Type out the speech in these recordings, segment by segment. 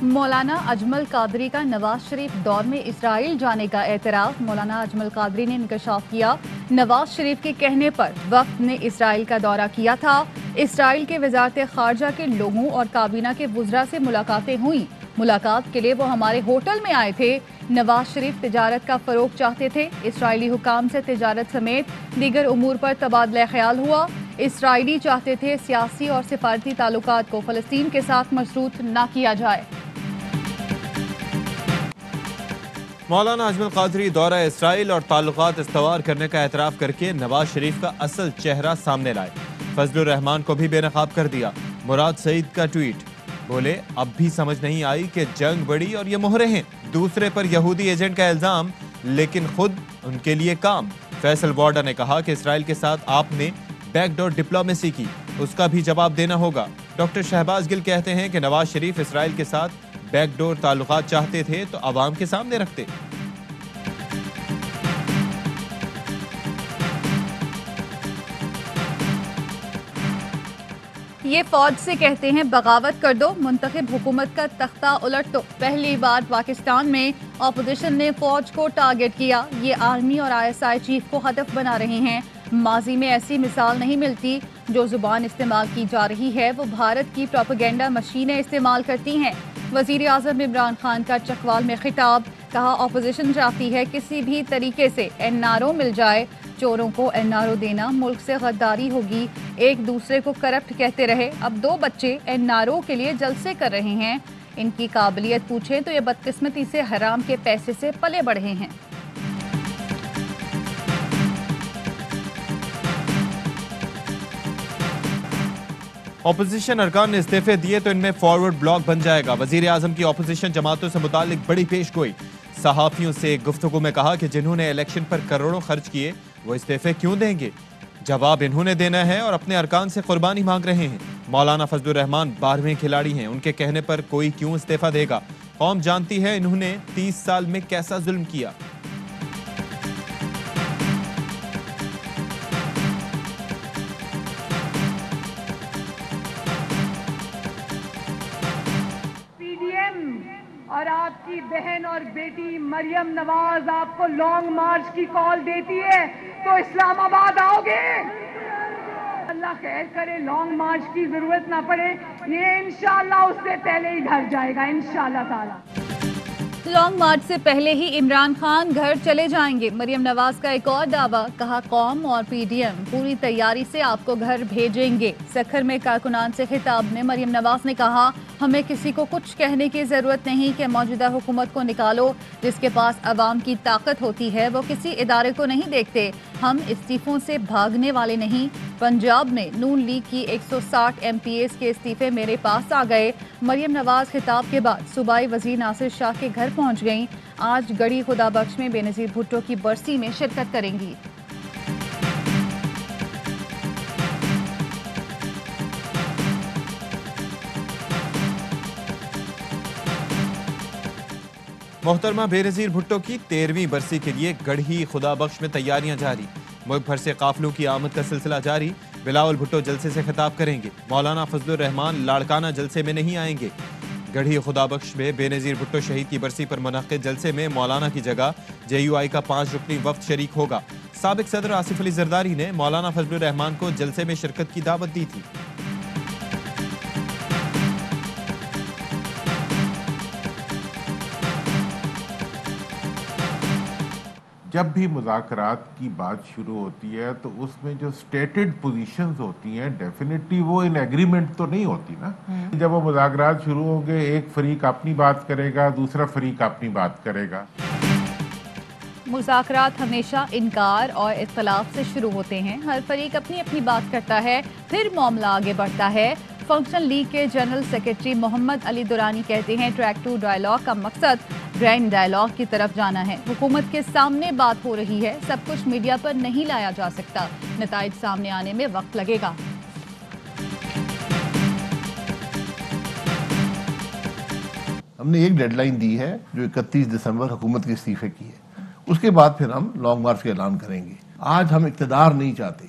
مولانا اجمل قادری کا نواز شریف دور میں اسرائیل جانے کا اعتراف۔ مولانا اجمل قادری نے انکشاف کیا، نواز شریف کے کہنے پر وفد نے اسرائیل کا دورہ کیا تھا۔ اسرائیل کے وزارت خارجہ کے لوگوں اور کابینہ کے وزراء سے ملاقاتیں ہوئیں۔ ملاقات کے لیے وہ ہمارے ہوٹل میں آئے تھے۔ نواز شریف تجارت کا فروغ چاہتے تھے۔ اسرائیلی حکام سے تجارت سمیت دیگر امور پر تبادلہ خیال ہوا۔ اسرائیلی چاہتے تھے سیاسی اور سفارتی تعلقات کو فلسطین کے ساتھ مشروط نہ کیا جائے۔ مولانا اجمل قادری دورہ اسرائیل اور تعلقات استوار کرنے کا اعتراف کر کے نواز شریف کا اصل چہرہ سامنے لائے۔ فضل الرحمان کو بھی بے نقاب کر دیا۔ مراد سعید کا ٹویٹ، بولے اب بھی سمجھ نہیں آئی کہ جنگ بڑی اور یہ مہرے ہیں، دوسرے پر یہودی ایجنٹ کا الزام لیکن خود ان کے لیے کام۔ فیصل وارڈا نے کہا کہ اسرائیل کے ساتھ آپ نے بیک ڈور ڈپلومیسی کی، اس کا بھی جواب دینا ہوگا۔ ڈاکٹر شہباز گل کہتے ہیں کہ نواز شریف اسرائیل کے ساتھ بیک ڈور تعلقات چاہتے تھے تو عوام کے سامنے رکھتے۔ یہ فوج سے کہتے ہیں بغاوت کر دو، منتخب حکومت کا تختہ الٹ دو۔ پہلی بار پاکستان میں اپوزیشن نے فوج کو ٹارگٹ کیا۔ یہ آرمی اور ISI چیف کو ہدف بنا رہے ہیں۔ ماضی میں ایسی مثال نہیں ملتی۔ جو زبان استعمال کی جا رہی ہے وہ بھارت کی پروپیگنڈا مشینیں استعمال کرتی ہیں۔ وزیر اعظم عمران خان کا چکوال میں خطاب، کہا اپوزیشن چاہتی ہے کسی بھی طریقے سے NRO مل جائے، چوروں کو NRO دینا ملک سے غداری ہوگی۔ ایک دوسرے کو کرپٹ کہتے رہے، اب 2 بچے NRO کے لیے جلسے کر رہے ہیں۔ ان کی قابلیت پوچھیں تو یہ بدقسمتی سے حرام کے پیسے سے پلے بڑھے ہیں۔ اپوزیشن ارکان نے استعفے دیے تو ان میں فارورڈ بلاک بن جائے گا۔ وزیر اعظم کی اپوزیشن جماعتوں سے متعلق بڑی پیش گوئی۔ صحافیوں سے گفتگو میں کہا کہ جنہوں نے الیکشن پر کروڑوں خرچ کیے وہ استعفے کیوں دیں گے؟ جواب انہوں نے دینا ہے اور اپنے ارکان سے قربانی مانگ رہے ہیں۔ مولانا فضل الرحمان 12ویں کھلاڑی ہیں، ان کے کہنے پر کوئی کیوں استعفا دے گا؟ قوم جانتی ہے انہوں نے 30 سال میں کیسا ظلم کیا۔ اور آپ کی بہن اور بیٹی مریم نواز آپ کو لانگ مارچ کی کال دیتی ہے تو اسلام آباد آؤ گے؟ اللہ خیر کرے، لانگ مارچ کی ضرورت نہ پڑے، یہ انشاءاللہ اس سے پہلے ہی گھر جائے گا انشاءاللہ تعالی۔ لانگ مارچ سے پہلے ہی عمران خان گھر چلے جائیں گے، مریم نواز کا ایک اور دعویٰ، کہا قوم اور PDM پوری تیاری سے آپ کو گھر بھیجیں گے۔ سکھر میں کارکنان سے خطاب میں مریم نواز نے کہا ہمیں کسی کو کچھ کہنے کی ضرورت نہیں کہ موجودہ حکومت کو نکالو، جس کے پاس عوام کی طاقت ہوتی ہے وہ کسی ادارے کو نہیں دیکھتے، ہم استعفوں سے بھاگنے والے نہیں۔ پنجاب میں نون لیگ کی 160 MPs کے استعفے میرے پاس آ گئے۔ مریم نواز خطاب کے بعد صوبائی وزیر ناصر شاہ کے گھر پہنچ گئیں۔ آج گڑھی خدا بخش میں بے نظیر بھٹو کی برسی میں شرکت کریں گی۔ محترمہ بے نظیر بھٹو کی 13ویں برسی کے لیے گڑھی خدا بخش میں تیاریاں جاری۔ ملک بھر سے قافلوں کی آمد کا سلسلہ جاری۔ بلاول بھٹو جلسے سے خطاب کریں گے۔ مولانا فضل الرحمان لاڑکانہ جلسے میں نہیں آئیں گے۔ گڑھی خدا بخش میں بے نظیر بھٹو شہید کی برسی پر منعقد جلسے میں مولانا کی جگہ JUI کا 5 رکنی وفد شریک ہوگا۔ سابق صدر آصف علی زرداری نے مولانا فضل الرحمان کو جلسے میں شرکت کی دعوت دی تھی۔ جب بھی مذاکرات کی بات شروع ہوتی ہے تو اس میں جو سٹیٹڈ پوزیشنز ہوتی ہیں ڈیفینیٹلی وہ ان ایگریمنٹ تو نہیں ہوتی نا۔ جب وہ مذاکرات شروع ہوں گے ایک فریق اپنی بات کرے گا، دوسرا فریق اپنی بات کرے گا۔ مذاکرات ہمیشہ انکار اور اختلاف سے شروع ہوتے ہیں، ہر فریق اپنی اپنی بات کرتا ہے، پھر معاملہ آگے بڑھتا ہے۔ فنکشنل لیگ کے جنرل سیکرٹری محمد علی دورانی کہتے ہیں ٹریک 2 ڈائیلاگ کا مقصد گرینڈ ڈائیلاگ کی طرف جانا ہے۔ حکومت کے سامنے بات ہو رہی ہے، سب کچھ میڈیا پر نہیں لایا جا سکتا، نتائج سامنے آنے میں وقت لگے گا۔ ہم نے ایک ڈیڈ لائن دی ہے جو 31 دسمبر حکومت کے استعفے کی ہے، اس کے بعد پھر ہم لانگ مارچ کا اعلان کریں گے۔ آج ہم اقتدار نہیں چاہتے،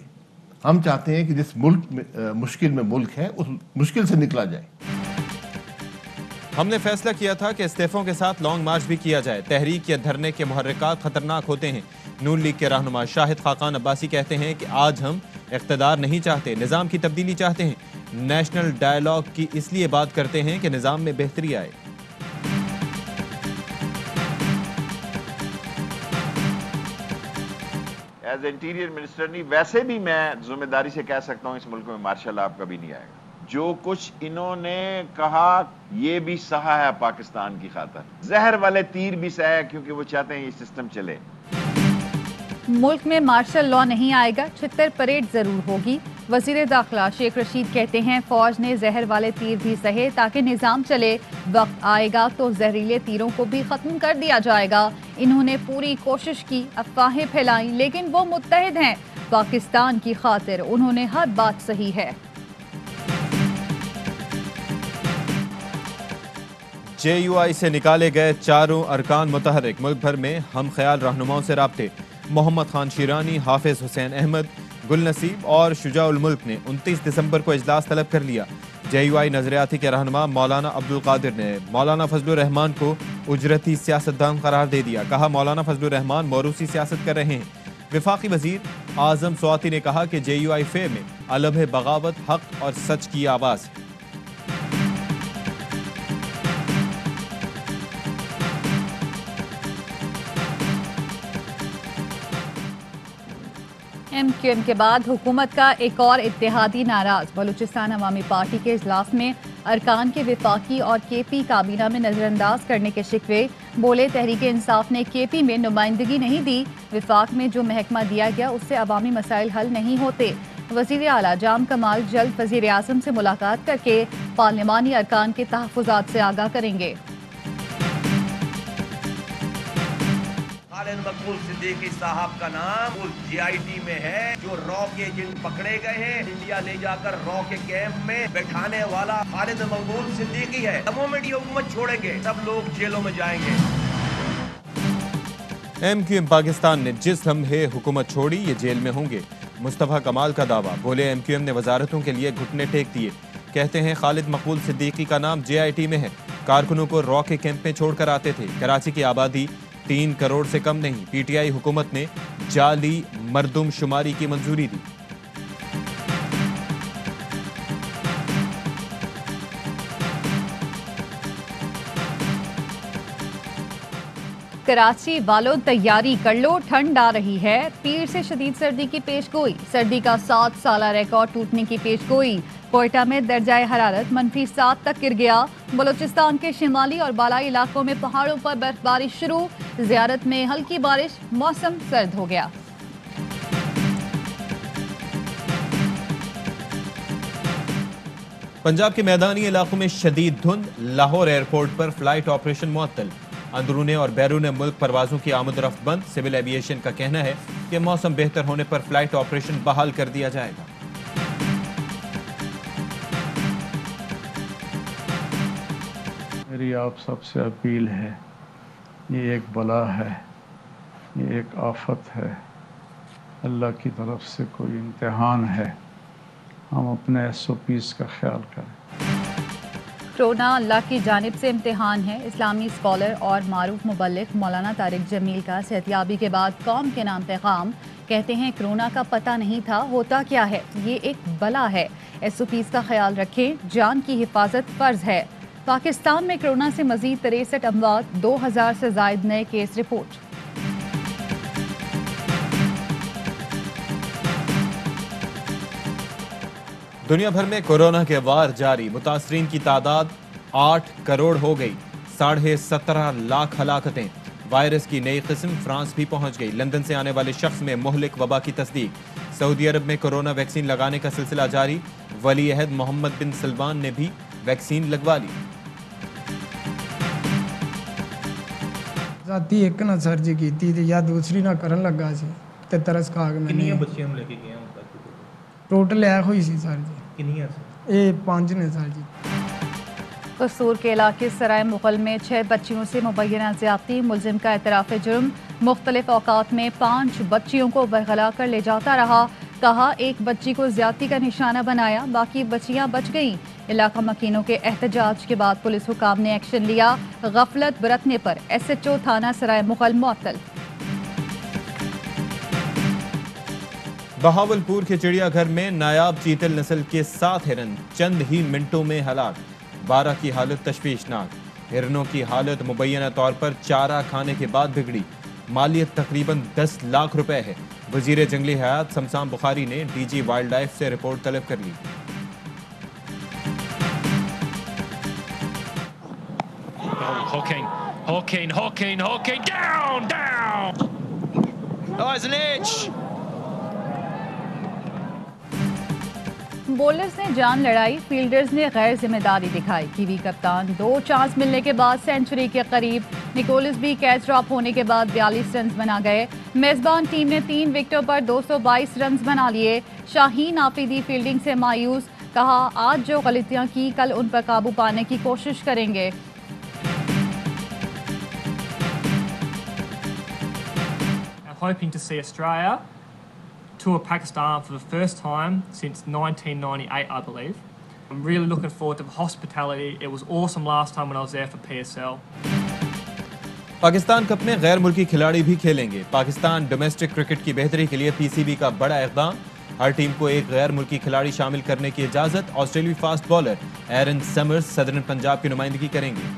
ہم چاہتے ہیں کہ جس ملک میں مشکل میں ملک ہے اس مشکل سے نکلا جائے۔ ہم نے فیصلہ کیا تھا کہ استعفوں کے ساتھ لانگ مارچ بھی کیا جائے. تحریک یا دھرنے کے محرکات خطرناک ہوتے ہیں. نون لیگ کے رہنما شاہد خاقان عباسی کہتے ہیں کہ آج ہم اقتدار نہیں چاہتے, نظام کی تبدیلی چاہتے ہیں. نیشنل ڈائیلاگ کی اس لیے بات کرتے ہیں کہ نظام میں بہتری آئے. ایز انٹیریئر منسٹر نہیں, ویسے بھی میں ذمہ داری سے کہہ سکتا ہوں اس ملک میں مارشل لا کبھی نہیں آئے گا. جو کچھ انہوں نے کہا یہ بھی سہا ہے پاکستان کی خاطر, زہر والے تیر بھی سہے کیونکہ وہ چاہتے ہیں یہ سسٹم چلے. ملک میں مارشل لا نہیں آئے گا, چھتر پریڈ ضرور ہوگی. وزیر داخلہ شیخ رشید کہتے ہیں فوج نے زہر والے تیر بھی سہے تاکہ نظام چلے. وقت آئے گا تو زہریلے تیروں کو بھی ختم کر دیا جائے گا. انہوں نے پوری کوشش کی, افواہیں پھیلائیں, لیکن وہ متحد ہیں. پاکستان کی خاطر انہوں نے ہر بات صحیح ہے. جے یو آئی سے نکالے گئے چاروں ارکان متحرک. ملک بھر میں ہم خیال رہنماؤں سے رابطے. محمد خان شیرانی, حافظ حسین احمد, گل نصیب اور شجاع الملک نے 29 دسمبر کو اجلاس طلب کر لیا. جے یو آئی نظریاتی کے رہنما مولانا عبدالقادر نے مولانا فضل الرحمان کو اجرتی سیاستدان قرار دے دیا. کہا مولانا فضل الرحمان موروثی سیاست کر رہے ہیں. وفاقی وزیر اعظم سواتی نے کہا کہ جے یو آئی فے میں علب بغاوت, حق اور سچ کی آواز ہے. ایم کیو ایم کے بعد حکومت کا ایک اور اتحادی ناراض. بلوچستان عوامی پارٹی کے اجلاس میں ارکان کے وفاقی اور کے پی کابینہ میں نظر انداز کرنے کے شکوے. بولے تحریک انصاف نے کے پی میں نمائندگی نہیں دی. وفاق میں جو محکمہ دیا گیا اس سے عوامی مسائل حل نہیں ہوتے. وزیر اعلیٰ جام کمال جلد وزیر اعظم سے ملاقات کر کے پارلیمانی ارکان کے تحفظات سے آگاہ کریں گے. خالد مقبول صدیقی صاحب کا نام اس جی آئی ٹی میں ہے جو رو کے ایجنٹ پکڑے گئے ہیں. انڈیا لے جا کر رو کے کیمپ میں بٹھانے والا خالد مقبول صدیقی ہے. مومنٹ یہ حکومت چھوڑیں گے سب لوگ جیلوں میں جائیں گے. ایم کیو ایم پاکستان نے جس لمحے حکومت چھوڑی یہ جیل میں ہوں گے. مصطفیٰ کمال کا دعویٰ. بولے ایم کیو ایم نے وزارتوں کے لیے گھٹنے ٹیک دیے. کہتے ہیں خالد مقبول صدیقی کا نام جے آئی ٹی میں ہے. کارکنوں کو رو کے کیمپ میں چھوڑ کر آتے تھے. کراچی کی آبادی 3 کروڑ سے کم نہیں. پی ٹی آئی حکومت نے جعلی مردم شماری کی منظوری دی. کراچی والوں تیاری کر لو, ٹھنڈ آ رہی ہے. پیر سے شدید سردی کی پیش گوئی. سردی کا 7 سالہ ریکارڈ ٹوٹنے کی پیش گوئی. کوئٹہ میں درجہ حرارت -7 تک گر گیا. بلوچستان کے شمالی اور بالائی علاقوں میں پہاڑوں پر برف باری شروع. زیارت میں ہلکی بارش, موسم سرد ہو گیا. پنجاب کے میدانی علاقوں میں شدید دھند. لاہور ایئرپورٹ پر فلائٹ آپریشن معطل. اندرون اور بیرون ملک پروازوں کی آمد و رفت بند. سول ایوی ایشن کا کہنا ہے کہ موسم بہتر ہونے پر فلائٹ آپریشن بحال کر دیا جائے گا. میری آپ سب سے اپیل ہے, یہ ایک بلا ہے, یہ ایک آفت ہے, اللہ کی طرف سے کوئی امتحان ہے. ہم اپنے SOPs کا خیال کریں. کرونا اللہ کی جانب سے امتحان ہے. اسلامی اسکالر اور معروف مبلغ مولانا طارق جمیل کا صحتیابی کے بعد قوم کے نام پیغام. کہتے ہیں کرونا کا پتہ نہیں تھا, ہوتا کیا ہے, یہ ایک بلا ہے. SOPs کا خیال رکھیں, جان کی حفاظت فرض ہے. پاکستان میں کرونا سے مزید 63 اموات, 2000 سے زائد نئے کیس رپورٹ. دنیا بھر میں کورونا کے وار جاری. متاثرین کی تعداد 8 کروڑ ہو گئی. 17.5 لاکھ ہلاکتیں. وائرس کی نئی قسم فرانس بھی پہنچ گئی. لندن سے آنے والے شخص میں مہلک وبا کی تصدیق. سعودی عرب میں کورونا ویکسین لگانے کا سلسلہ جاری. ولی عہد محمد بن سلمان نے بھی ویکسین لگوا لی. ذاتی ایک نہ سرجری کیتی تھی یا دوسری نہ کرن لگا سی تے ترس کھا کے میں کنیاں بچیاں لے کے گئے ہوں ٹوٹل ایک ہوئی سی سر جی. کنیاں اے 5 نے سر جی. قصور کے علاقے سرائے مغل میں 6 بچیوں سے مبینہ زیادتی. ملزم کا اعتراف جرم. مختلف اوقات میں 5 بچیوں کو برگلا کر لے جاتا رہا. کہا ایک بچی کو زیادتی کا نشانہ بنایا، باقی بچیاں بچ گئیں۔ علاقہ مکینوں کے احتجاج کے بعد پولیس حکام نے ایکشن لیا، غفلت برتنے پر SHO تھانہ سرائے مغل معطل۔ بہاولپور کے چڑیا گھر میں نایاب چیتل نسل کے 7 ہرن چند ہی منٹوں میں ہلاک، 12 کی حالت تشویشناک۔ ہرنوں کی حالت مبینہ طور پر چارہ کھانے کے بعد بگڑی، مالیت تقریباً 10 لاکھ روپے ہے۔ وزیر جنگلی حیات سمسام بخاری نے DG وائلڈ لائف سے رپورٹ طلب کر لی۔ Hawking, down! Oh, it's an edge! Bowlers نے جان لڑائی، فیلڈرز نے غیر ذمہ داری دکھائی۔ کیوی کپتان 2 چانس ملنے کے بعد سینچری کے قریب، نکولس بھی کیچ ڈراپ ہونے کے بعد 42 رنز بنا گئے۔ میزبان ٹیم نے 3 وکٹوں پر 222 رنز بنا لیے۔ شاہین آفریدی فیلڈنگ سے مایوس، کہا آج جو غلطیاں کی کل ان پر قابو پانے کی کوشش کریں گے۔ Hoping to see Australia tour Pakistan for the first time since 1998, I believe. I'm really looking forward to the hospitality. It was awesome last time when I was there for PSL. Pakistan cup میں غیر ملکی کھلاڑی بھی کھیلیں گے۔ Pakistan domestic cricket کی بہتری کے لیے PCB کا بڑا اقدام، ہر ٹیم کو ایک غیر ملکی کھلاڑی شامل کرنے کی اجازت۔ آسٹریلوی فاسٹ بالر ایرن سمرز صدرن پنجاب کی نمائندگی کریں گے۔